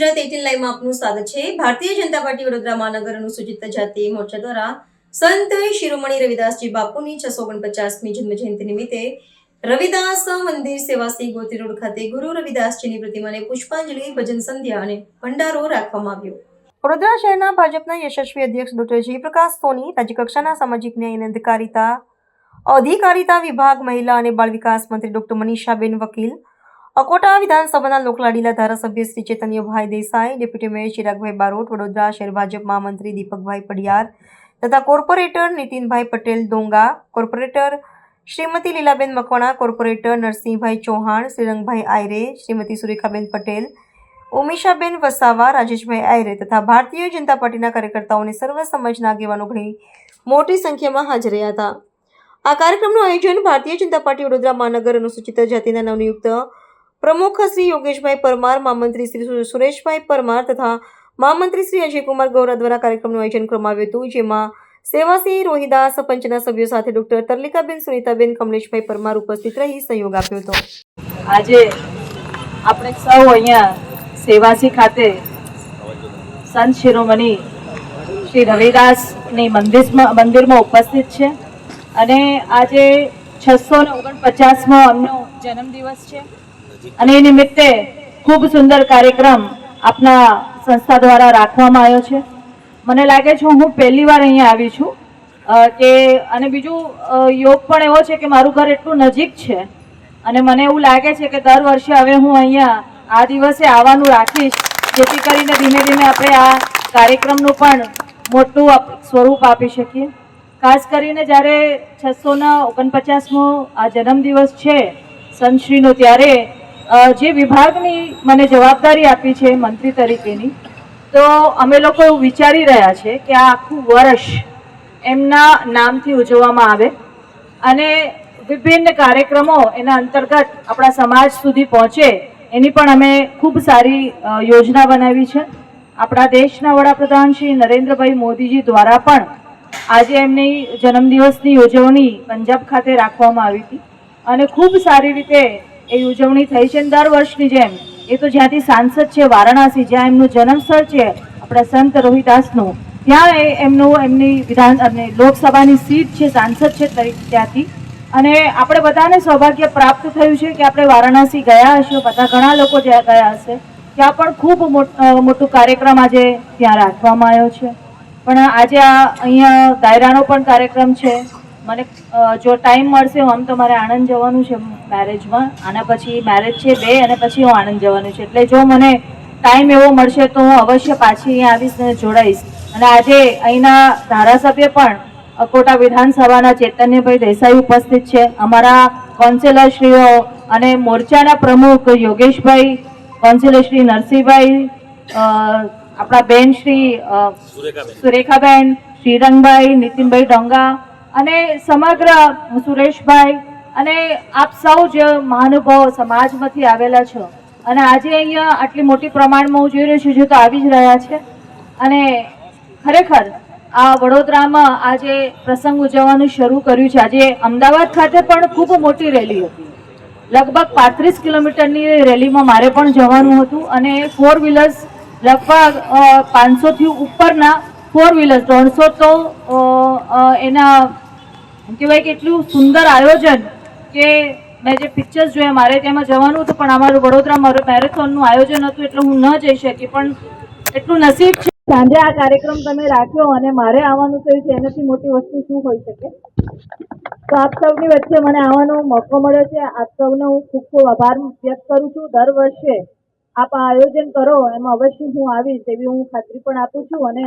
ગુજરાત 18 લાઈવમાં આપનું સ્વાગત છે। ભારતીય જનતા પાર્ટી વડોદરા મહાનગર અનુસૂચિત જાતિ મોરચા દ્વારા સંત શિરોમણી રવિદાસજી બાપુની 649મી જન્મજયંતિ નિમિત્તે રવિદાસ મંદિર સેવાસી ગોત્રી રોડ ખાતે ગુરુ રવિદાસજીની પ્રતિમાને પુષ્પાંજલિ ભજન સંધ્યા અને ભંડારો રાખવામાં આવ્યો। વડોદરા શહેરના ભાજપના યશસ્વી અધ્યક્ષ ડોક્ટર જયપ્રકાશ સોની, રાજ્યકક્ષાના સામાજિક ન્યાય અને અધિકારિતા વિભાગ, મહિલા અને બાળ વિકાસ મંત્રી ડોક્ટર મનીષાબેન વકીલ, અકોટા વિધાનસભાના લોકલાડીલા ધારાસભ્ય શ્રી ચેતન્યભાઈ દેસાઈ, ડેપ્યુટી મેયર ચિરાગભાઈ બારોટ, વડોદરા શહેર ભાજપ મહામંત્રી દીપકભાઈ પડિયાર તથા corporator Nitinbhai Patel Donga, corporator Shrimati Lilaben Makwana, corporator Narsinhbhai Chauhan, Shrirangbhai Aayre, Shrimati Surekhaben Patel, Umishaben Vasava, Rajeshbhai Aayre તથા ભારતીય જનતા પાર્ટીના કાર્યકર્તાઓને સર્વ સમાજના આગેવાનો ઘણી મોટી સંખ્યામાં હાજર રહ્યા હતા। આ કાર્યક્રમનું આયોજન ભારતીય જનતા પાર્ટી વડોદરા મહાનગર અનુસૂચિત જાતિના નવનિયુક્ત પ્રમુખ શ્રી યોગેશભાઈ પરમાર, મહામંત્રી શ્રી સુરેશભાઈ પરમાર તથા મહામંત્રી શ્રી અજયકુમાર ગૌરા દ્વારા કાર્યક્રમનું આયોજન કરવામાં આવ્યું હતું, જેમાં સેવાસી રોહિદાસ પંચના સભ્યો સાથે ડોક્ટર તરલિકાબેન, સુનીતાબેન, કમલેશભાઈ પરમાર ઉપસ્થિત રહી સહયોગ આપ્યો હતો। આજે આપણે સૌ અહીંયા સેવાસી ખાતે સંત શિરોમણી શ્રી રવિદાસની મંદિરમાં ઉપસ્થિત છે અને આજે 649મો એમનો જન્મદિવસ છે અને એ નિમિત્તે ખૂબ સુંદર કાર્યક્રમ આપના સંસ્થા દ્વારા રાખવામાં આવ્યો છે। મને લાગે છે હું પહેલી વાર અહીંયા આવી છું કે અને બીજું યોગ પણ એવો છે કે મારું ઘર એટલું નજીક છે અને મને એવું લાગે છે કે દર વર્ષે હવે હું અહીંયા આ દિવસે આવવાનું રાખીશ, જેથી કરીને ધીમે ધીમે આપણે આ કાર્યક્રમનું પણ મોટું સ્વરૂપ આપી શકીએ। ખાસ કરીને જ્યારે 649મો આ જન્મદિવસ છે સંતશ્રીનો, ત્યારે જે વિભાગની મને જવાબદારી આપી છે મંત્રી તરીકેની, તો અમે લોકો એવું વિચારી રહ્યા છે કે આ આખું વર્ષ એમના નામથી ઉજવવામાં આવે અને વિભિન્ન કાર્યક્રમો એના અંતર્ગત આપણા સમાજ સુધી પહોંચે, એની પણ અમે ખૂબ સારી યોજના બનાવી છે। આપણા દેશના વડાપ્રધાન શ્રી નરેન્દ્રભાઈ મોદીજી દ્વારા પણ આજે એમની જન્મદિવસની ઉજવણી પંજાબ ખાતે રાખવામાં આવી હતી અને ખૂબ સારી રીતે એ ઉજવણી થઈ છે। દર વર્ષની જેમ એ તો જ્યાંથી સાંસદ છે વારાણસી, જ્યાં એમનું જન્મસ્થળ છે આપણા સંત રોહિદાસનું, ત્યાં એમની લોકસભાની સીટ છે, સાંસદ છે ત્યાંથી, અને આપણે બધાને સૌભાગ્ય પ્રાપ્ત થયું છે કે આપણે વારાણસી ગયા હશો, બધા ઘણા લોકો જ્યાં ગયા હશે, ત્યાં પણ ખૂબ મોટું કાર્યક્રમ આજે ત્યાં રાખવામાં આવ્યો છે। પણ આજે અહીંયા દાયરાનો પણ કાર્યક્રમ છે। મને જો ટાઈમ મળશે, આમ તો મારે આણંદ જવાનું છે મેરેજમાં, આના પછી મેરેજ છે 2 અને પછી હું આણંદ જવાનું છે, એટલે જો મને ટાઈમ એવો મળશે તો હું અવશ્ય પાછી અહીંયા આવીશ અને જોડાઈશ। અને આજે અહીંના ધારાસભ્ય પણ અકોટા વિધાનસભાના ચેતન્યભાઈ દેસાઈ ઉપસ્થિત છે, અમારા કાઉન્સિલરશ્રીઓ અને મોરચાના પ્રમુખ યોગેશભાઈ, કાઉન્સિલર શ્રી નરસિંહભાઈ, આપણા બેન શ્રી સુરેખાબેન, શ્રીરંગભાઈ, નીતિનભાઈ ડોંગા અને સમગ્ર સુરેશભાઈ અને આપ સૌ જે મહાનુભાવો સમાજમાંથી આવેલા છો અને આજે અહીંયા આટલી મોટી પ્રમાણમાં હું જોઈ રહી છું, જે તો આવી જ રહ્યા છે અને ખરેખર આ વડોદરામાં આજે પ્રસંગ ઉજવવાનું શરૂ કર્યું છે। આજે અમદાવાદ ખાતે પણ ખૂબ મોટી રેલી હતી, લગભગ 35 કિલોમીટરની રેલીમાં મારે પણ જવાનું હતું અને 4 વ્હીલર્સ લગભગ 500થી ઉપરના 4 વ્હીલર્સ 300 તો એના કહેવાય કે એટલું સુંદર આયોજન કે મેં જે પિક્ચર્સ જોયા, મારે તેમાં જવાનું હતું પણ અમારું વડોદરા મેરેથોનનું આયોજન હતું એટલે હું ન જઈ શકી, પણ એટલું નસીબ છે સાંજે આ કાર્યક્રમ તમે રાખ્યો અને મારે આવવાનું થયું છે, એનાથી મોટી વસ્તુ શું હોઈ શકે। તો આપ સૌની વચ્ચે મને આવવાનો મોકો મળ્યો છે, આપ સૌનો હું ખૂબ ખૂબ આભાર વ્યક્ત કરું છું। દર વર્ષે આપ આ આયોજન કરો એમાં અવશ્ય હું આવીશ એવી હું ખાતરી પણ આપું છું અને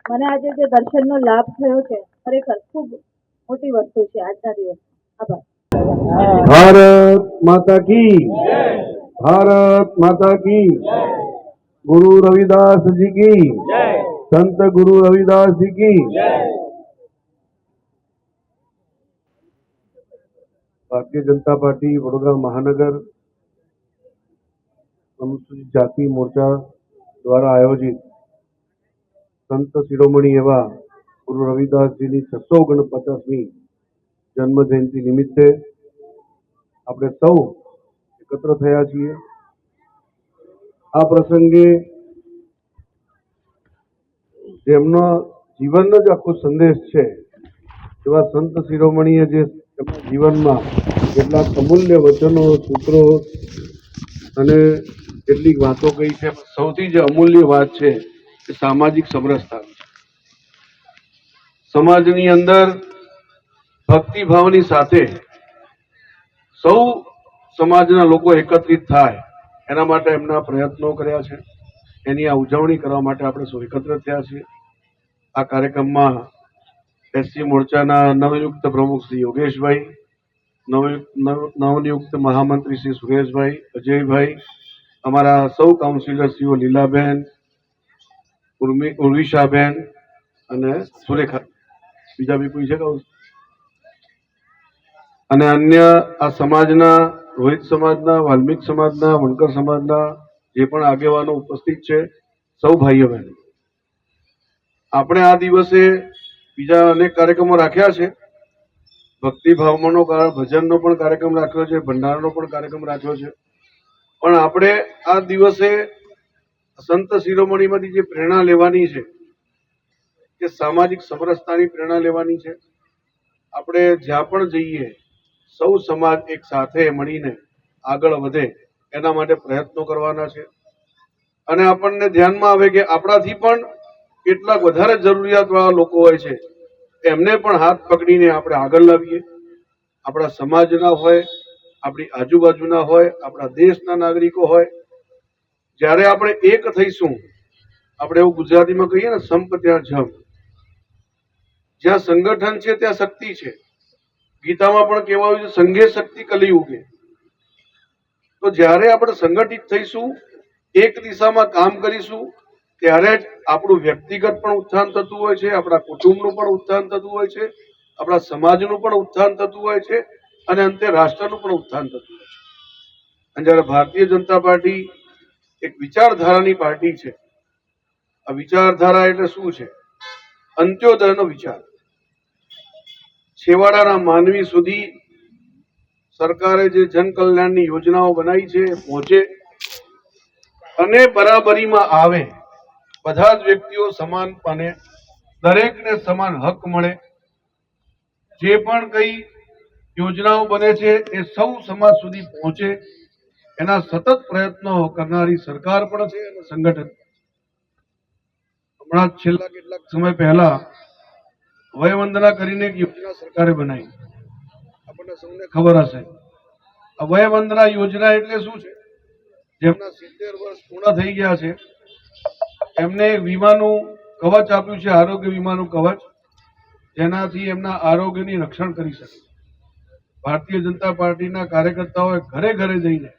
મને આજે જે દર્શનનો લાભ થયો છે ખરેખર ખૂબ મોટી વસ્તુ છે આજના દિવસ। આભાર। भारत माता की, भारत माता की, गुरु रविदास जी की, संत गुरु रविदास जी की। भारतीय जनता पार्टी वडोदरा महानगर अनुसूचित जाति मोर्चा द्वारा आयोजित संत शिरोमणी एवं गुरु रविदास जी की 649મી जन्म जयंती निमित्ते આપણે સૌ એકત્ર થયા છીએ। આ પ્રસંગે જેમનો જીવનનો જ આખો સંદેશ છે એવા સંત શિરોમણીએ જે એમના જીવનમાં કેટલાક અમૂલ્ય વચનો, સૂત્રો અને કેટલીક વાતો કહી છે. સૌથી જે અમૂલ્ય વાત છે એ સામાજિક સમરસતા. સમાજની અંદર ભક્તિભાવની સાથે સૌ સમાજના લોકો એકત્રિત થાય એના માટે એમના પ્રયત્નો કર્યા છે. એની આ ઉજવણી કરવા માટે આપણે સૌ એકત્ર થયા છીએ. આ કાર્યક્રમમાં એસસી મોરચાના નવયુક્ત પ્રમુખ શ્રી યોગેશભાઈ, નવનિયુક્ત મહામંત્રી શ્રી સુરેશભાઈ, અજયભાઈ, અમારા સૌ કાઉન્સિલરશ્રીઓ લીલાબેન, ઉર્વિશાબેન અને સુરેખા, બીજા બી કોઈ છે અને અન્ય આ સમાજના, રોહિત સમાજના, વાલ્મીક સમાજના, વણકર સમાજના જે પણ આગેવાનો ઉપસ્થિત છે, સૌ ભાઈઓ બહેનો. આપણે આ દિવસે બીજા અનેક કાર્યક્રમો રાખ્યા છે. ભક્તિભાવનો ભજનનો પણ કાર્યક્રમ રાખ્યો છે, ભંડારાનો પણ કાર્યક્રમ રાખ્યો છે. પણ આપણે આ દિવસે સંત શિરોમણીમાંથી જે પ્રેરણા લેવાની છે કે સામાજિક સમરસતાની પ્રેરણા લેવાની છે. આપણે જ્યાં પણ જઈએ સૌ સમાજ એક સાથે મળીને આગળ વધે એના માટે પ્રયત્નો કરવાના છે. અને આપણને ધ્યાનમાં આવે કે આપણાથી પણ કેટલાક વધારે જરૂરિયાતવાળા લોકો હોય છે, એમને પણ હાથ પકડીને આપણે આગળ લાવીએ. આપણા સમાજના હોય, આપણી આજુબાજુના હોય, આપણા દેશના નાગરિકો હોય. જ્યારે આપણે એક થઈશું, આપણે એવું ગુજરાતીમાં કહીએ ને, સંપ ત્યાં જમ. જ્યાં સંગઠન છે ત્યાં શક્તિ છે. ગીતામાં પણ કહેવાયું છે સંઘે શક્તિ કલિયુગે. તો જ્યારે આપણે સંગઠિત થઈશું, એક દિશામાં કામ કરીશું, ત્યારે જ આપણું વ્યક્તિગત પણ ઉત્થાન થતું હોય છે, આપણા કુટુંબનું પણ ઉત્થાન થતું હોય છે, આપણા સમાજનું પણ ઉત્થાન થતું હોય છે અને અંતે રાષ્ટ્રનું પણ ઉત્થાન થતું હોય છે. અને જ્યારે ભારતીય જનતા પાર્ટી એક વિચારધારાની પાર્ટી છે. આ વિચારધારા એટલે શું છે? અંત્યોદયનો વિચાર. છેવાડાના માનવી સુધી સરકારે જે જન કલ્યાણની યોજનાઓ બનાવી છે એ પહોંચે અને બરાબરીમાં આવે. બધા જ વ્યક્તિઓ સમાનપણે, દરેકને સમાન હક મળે. જે પણ કઈ યોજનાઓ બને છે એ સૌ સમાજ સુધી પહોંચે, એના સતત પ્રયત્નો કરનારી સરકાર પણ છે અને સંગઠન. હમણાં છેલ્લા કેટલાક સમય પહેલા વયવંદના કરીને એક યોજના સરકારે બનાવી, આપણને સૌને ખબર હશે. આ વયવંદના યોજના એટલે શું છે? જેમના 70 વર્ષ પૂર્ણ થઈ ગયા છે એમને વીમાનું કવચ આપ્યું છે, આરોગ્ય વીમાનું કવચ, જેનાથી એમના આરોગ્યની રક્ષણ કરી શકે. ભારતીય જનતા પાર્ટીના કાર્યકર્તાઓએ ઘરે ઘરે જઈને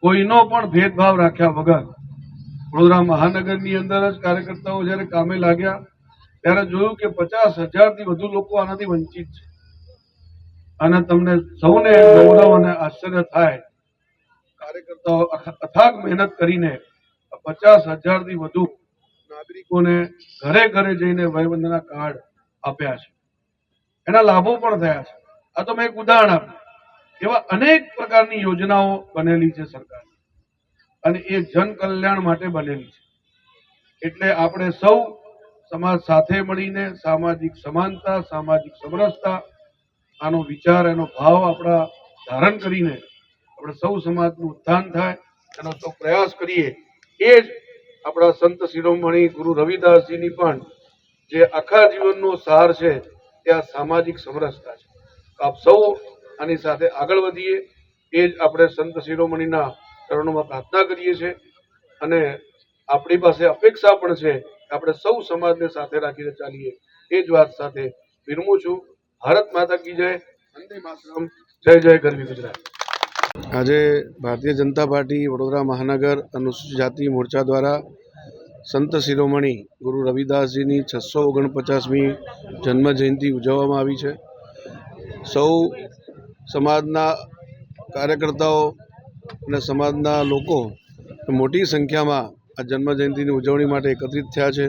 કોઈનો પણ ભેદભાવ રાખ્યા વગર વડોદરા મહાનગરની અંદર જ કાર્યકર્તાઓ જ્યારે કામે લાગ્યા ત્યારે જોયું કે 50,000થી વધુ લોકો આનાથી વંચિત છે. અને તમને સૌને ગૌરવ અને આશ્ચર્ય થાય, કાર્યકર્તાઓ અથાગ મહેનત કરીને 50,000થી વધુ નાગરિકોને ઘરે ઘરે જઈને વયવંદના કાર્ડ આપ્યા છે. એના લાભો પણ થયા છે. આ તો મેં એક ઉદાહરણ આપ્યું. એવા અનેક પ્રકારની યોજનાઓ બનેલી છે સરકાર, અને એ જન કલ્યાણ માટે બનેલી છે. એટલે આપણે સૌ સમાજ સાથે મળીને સામાજિક સમાનતા, સામાજિક સમરસતા, આનો વિચાર, એનો ભાવ આપણા ધારણ કરીને આપણે સૌ સમાજનું ઉત્થાન થાય એનો સૌ પ્રયાસ કરીએ. એ જ આપણા સંત શિરોમણી ગુરુ રવિદાસજીની પણ જે આખા જીવનનો સાર છે તે આ સામાજિક સમરસતા છે. આપ સૌ આની સાથે આગળ વધીએ, એ જ આપણે સંત શિરોમણીના ચરણોમાં પ્રાર્થના કરીએ છીએ. અને આપણી પાસે અપેક્ષા પણ છે કે આપણે સૌ સમાજને સાથે રાખીને ચાલીએ. એ જ વાત સાથે વિરમું છું. ભારત માતા કી જય. વંદે માતરમ. જય જય ગરવી ગુજરાત. આજે ભારતીય જનતા પાર્ટી વડોદરા મહાનગર અનુસૂચિત જાતિ મોરચા દ્વારા સંત શિરોમણી ગુરુ રવિદાસજીની 649મી જન્મ જયંતિ ઉજવવામાં આવી છે. સૌ સમાજના કાર્યકર્તાઓ અને સમાજના લોકો મોટી સંખ્યામાં આ જન્મ જયંતિની ઉજવણી માટે એકત્રિત થયા છે.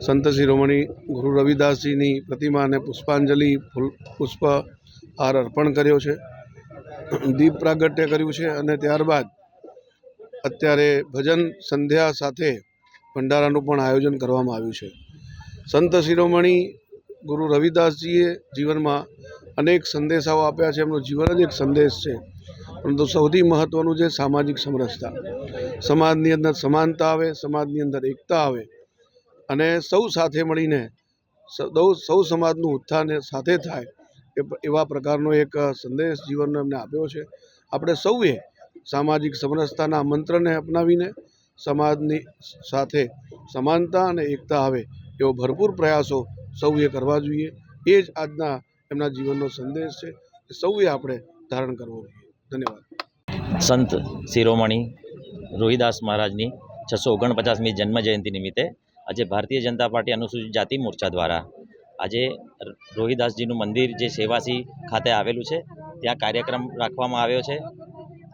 સંત શિરોમણી ગુરુ રવિદાસજીની પ્રતિમાને પુષ્પાંજલિ, પુષ્પહાર અર્પણ કર્યો છે, દીપ પ્રાગટ્ય કર્યું છે અને ત્યારબાદ અત્યારે ભજન સંધ્યા સાથે ભંડારાનું પણ આયોજન કરવામાં આવ્યું છે. સંત શિરોમણી ગુરુ રવિદાસજીએ જીવનમાં અનેક સંદેશાઓ આપ્યા છે. એમનું જીવન જ એક સંદેશ છે. પરંતુ સૌથી મહત્ત્વનું છે સામાજિક સમરસતા. સમાજની અંદર સમાનતા આવે, સમાજની અંદર એકતા આવે અને સૌ સાથે મળીને સૌ સમાજનું ઉત્થાન સાથે થાય એવા પ્રકારનો એક સંદેશ જીવનનો એમને આપ્યો છે. આપણે સૌએ સામાજિક સમરસતાના મંત્રને અપનાવીને સમાજની સાથે સમાનતા અને એકતા આવે એવો ભરપૂર પ્રયાસો સૌએ કરવા જોઈએ. એ જ આજના એમના જીવનનો સંદેશ છે. સૌએ આપણે ધારણ કરવો જોઈએ. ધન્યવાદ. સંત શિરોમણી રોહિદાસ મહારાજની 649મી જન્મજયંતિ નિમિત્તે આજે ભારતીય જનતા પાર્ટી અનુસૂચિત જાતિ મોરચા દ્વારા આજે રોહિદાસજીનું મંદિર જે સેવાસી ખાતે આવેલું છે ત્યાં કાર્યક્રમ રાખવામાં આવ્યો છે.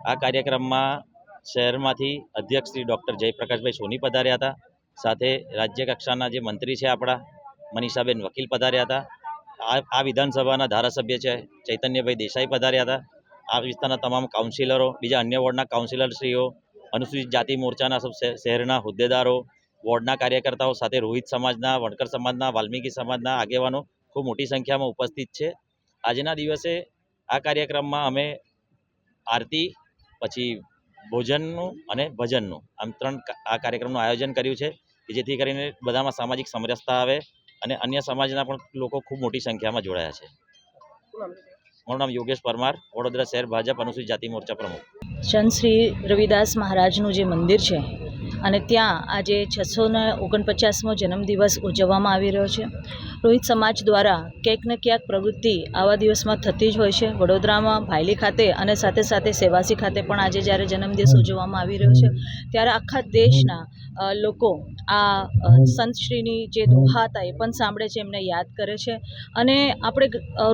આ કાર્યક્રમમાં શહેરમાંથી અધ્યક્ષ શ્રી ડૉક્ટર જયપ્રકાશભાઈ સોની પધાર્યા હતા. સાથે રાજ્ય કક્ષાના જે મંત્રી છે આપણા મનીષાબેન વકીલ પધાર્યા હતા. આ વિધાનસભાના ધારાસભ્ય છે ચૈતન્યભાઈ દેસાઈ પધાર્યા હતા. આ વિસ્તારના તમામ કાઉન્સિલરો, બીજા અન્ય વોર્ડના કાઉન્સિલરશ્રીઓ, અનુસૂચિત જાતિ મોરચાના શહેરના હોદ્દેદારો, વોર્ડના કાર્યકર્તાઓ સાથે રોહિત સમાજના, વણકર સમાજના, વાલ્મીકી સમાજના આગેવાનો ખૂબ મોટી સંખ્યામાં ઉપસ્થિત છે. આજના દિવસે આ કાર્યક્રમમાં અમે આરતી, પછી ભોજનનું અને ભજનનું આમ 3 આ કાર્યક્રમનું આયોજન કર્યું છે કે જેથી કરીને બધામાં સામાજિક સમરસતા આવે અને અન્ય સમાજના પણ લોકો ખૂબ મોટી સંખ્યામાં જોડાયા છે. મારું નામ યોગેશ પરમાર, વડોદરા શહેર ભાજપ અનુસૂચિત જાતિ મોરચા પ્રમુખ. સંત શ્રી રવિદાસ મહારાજનું જે મંદિર છે અને ત્યાં આજે 649મો જન્મદિવસ ઉજવવામાં આવી રહ્યો છે. રોહિત સમાજ દ્વારા ક્યાંક ને ક્યાંક પ્રવૃત્તિ આવા દિવસમાં થતી જ હોય છે. વડોદરામાં ભાયલી ખાતે અને સાથે સાથે સેવાસી ખાતે પણ આજે જ્યારે જન્મદિવસ ઉજવવામાં આવી રહ્યો છે ત્યારે આખા દેશના લોકો આ સંતશ્રીની જે દોહા હતા એ પણ સાંભળે છે, એમને યાદ કરે છે. અને આપણે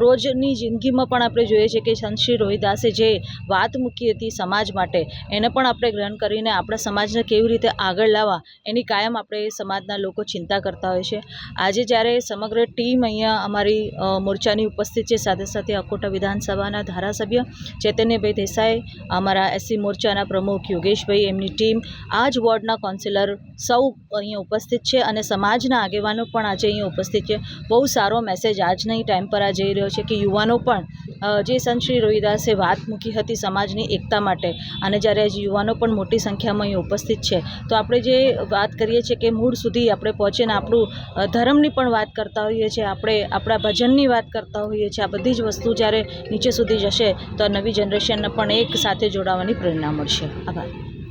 રોજની જિંદગીમાં પણ આપણે જોઈએ છીએ કે સંત શ્રી રોહિદાસે જે વાત મૂકી હતી સમાજ માટે એને પણ આપણે ગ્રહણ કરીને આપણા સમાજને કેવી રીતે આગળ લાવવા એની કાયમ આપણે સમાજના લોકો ચિંતા કરતા હોય છે. આજે જ્યારે સમગ્ર ટીમ અહીંયા અમારી મોરચાની ઉપસ્થિત છે, સાથે સાથે અકોટા વિધાનસભાના ધારાસભ્ય ચૈતન્યભાઈ દેસાઈ, અમારા એસસી મોરચાના પ્રમુખ યોગેશભાઈ, એમની ટીમ, આ જ વોર્ડના કાઉન્સિલર સૌ અહીંયા ઉપસ્થિત છે અને સમાજના આગેવાનો પણ આજે અહીંયા ઉપસ્થિત છે. બહુ સારો મેસેજ આજના ટાઈમ પર આ જઈ રહ્યો છે કે યુવાનો પણ જે સંત શ્રી રોહિદાસે વાત મૂકી હતી સમાજની એકતા માટે અને જ્યારે આજે યુવાનો પણ મોટી સંખ્યામાં અહીં ઉપસ્થિત છે તો આપણે જે વાત કરીએ છીએ કે મૂળ સુધી આપણે પહોંચીએ ને આપણું ધર્મની પણ વાત કરતા હોઈએ છીએ, આપણે આપણા ભજનની વાત કરતા હોઈએ છીએ. આ બધી જ વસ્તુ જ્યારે નીચે સુધી જશે તો નવી જનરેશનને પણ એક સાથે જોડાવાની પ્રેરણા મળશે. આભાર.